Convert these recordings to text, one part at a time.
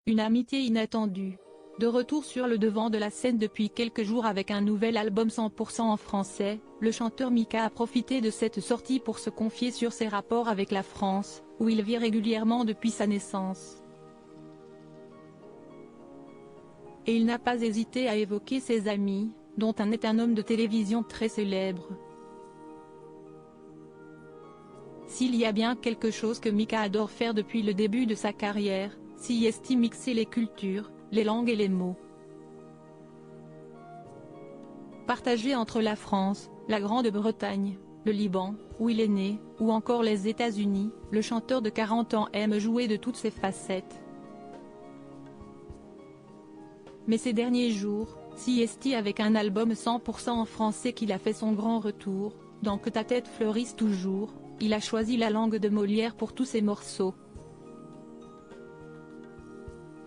Une amitié inattendue. De retour sur le devant de la scène depuis quelques jours avec un nouvel album 100% en français, le chanteur Mika a profité de cette sortie pour se confier sur ses rapports avec la France, où il vit régulièrement depuis sa naissance. Et il n'a pas hésité à évoquer ses amis, dont un est un homme de télévision très célèbre. S'il y a bien quelque chose que Mika adore faire depuis le début de sa carrière, c'est mixer les cultures, les langues et les mots. Partagé entre la France, la Grande-Bretagne, le Liban, où il est né, ou encore les États-Unis, le chanteur de 40 ans aime jouer de toutes ses facettes. Mais ces derniers jours, c'est avec un album 100% en français qu'il a fait son grand retour, dans Que ta tête fleurisse toujours, il a choisi la langue de Molière pour tous ses morceaux.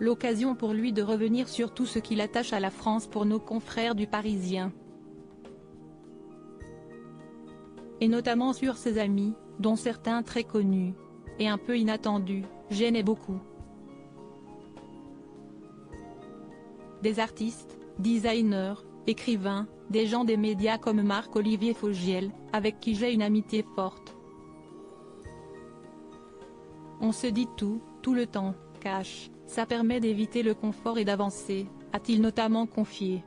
L'occasion pour lui de revenir sur tout ce qui l'attache à la France pour nos confrères du Parisien. Et notamment sur ses amis, dont certains très connus. Et un peu inattendus, j'aimais beaucoup. Des artistes, designers, écrivains, des gens des médias comme Marc-Olivier Fogiel, avec qui j'ai une amitié forte. On se dit tout le temps, cash, ça permet d'éviter le confort et d'avancer, a-t-il notamment confié.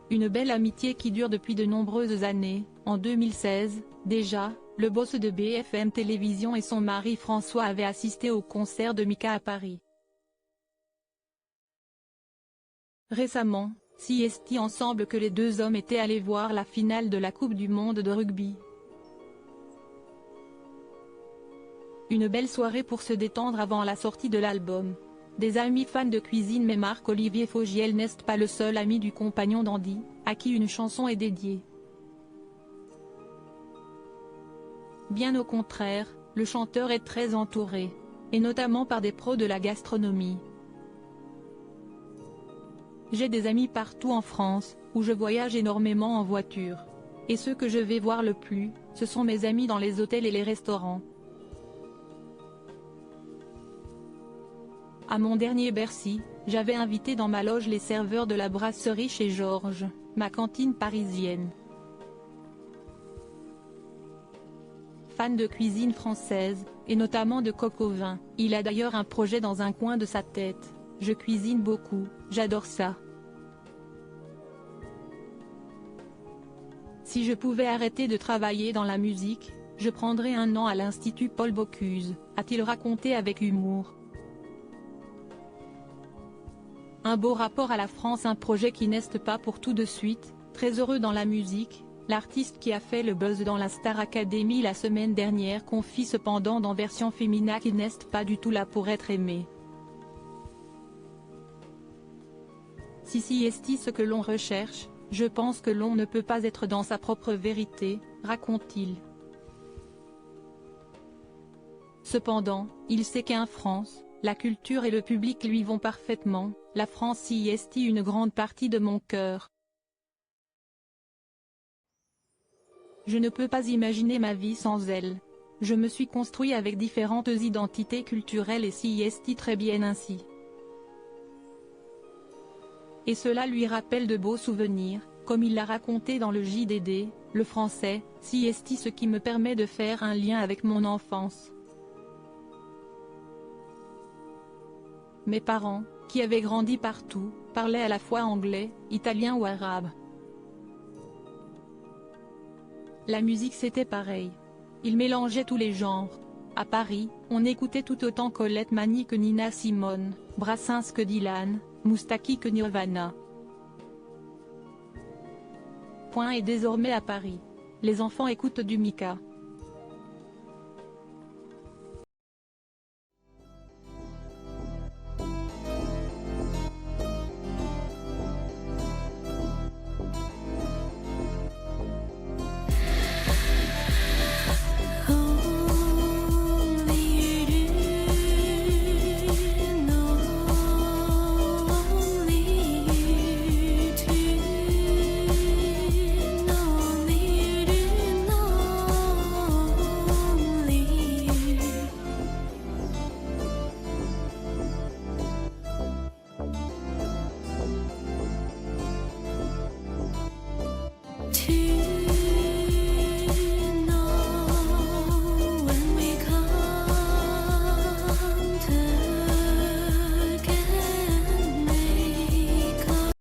Une belle amitié qui dure depuis de nombreuses années. En 2016, déjà, le boss de BFM Télévision et son mari François avaient assisté au concert de Mika à Paris. Récemment, c'est ensemble que les deux hommes étaient allés voir la finale de la Coupe du Monde de rugby. Une belle soirée pour se détendre avant la sortie de l'album. Des amis fans de cuisine, mais Marc-Olivier Fogiel n'est pas le seul ami du compagnon d'Andy, à qui une chanson est dédiée. Bien au contraire, le chanteur est très entouré, et notamment par des pros de la gastronomie. J'ai des amis partout en France, où je voyage énormément en voiture. Et ceux que je vais voir le plus, ce sont mes amis dans les hôtels et les restaurants. À mon dernier Bercy, j'avais invité dans ma loge les serveurs de la brasserie chez Georges, ma cantine parisienne. Fan de cuisine française, et notamment de coq au vin, il a d'ailleurs un projet dans un coin de sa tête. Je cuisine beaucoup, j'adore ça. Si je pouvais arrêter de travailler dans la musique, je prendrais un an à l'Institut Paul Bocuse, a-t-il raconté avec humour. Un beau rapport à la France, un projet qui n'est pas pour tout de suite. Très heureux dans la musique, l'artiste qui a fait le buzz dans la Star Academy la semaine dernière confie cependant dans Version Femina qu'il n'est pas du tout là pour être aimé. Si est ce que l'on recherche, je pense que l'on ne peut pas être dans sa propre vérité, raconte-t-il. Cependant, il sait qu'en France, la culture et le public lui vont parfaitement. La France y est une grande partie de mon cœur. Je ne peux pas imaginer ma vie sans elle. Je me suis construit avec différentes identités culturelles et c'est très bien ainsi. Et cela lui rappelle de beaux souvenirs, comme il l'a raconté dans le JDD, le français, c'est ce qui me permet de faire un lien avec mon enfance. Mes parents, qui avaient grandi partout, parlaient à la fois anglais, italien ou arabe. La musique c'était pareil. Ils mélangeaient tous les genres. À Paris, on écoutait tout autant Colette Mani que Nina Simone, Brassens que Dylan, Moustaki que Nirvana. Et désormais à Paris, les enfants écoutent du Mika.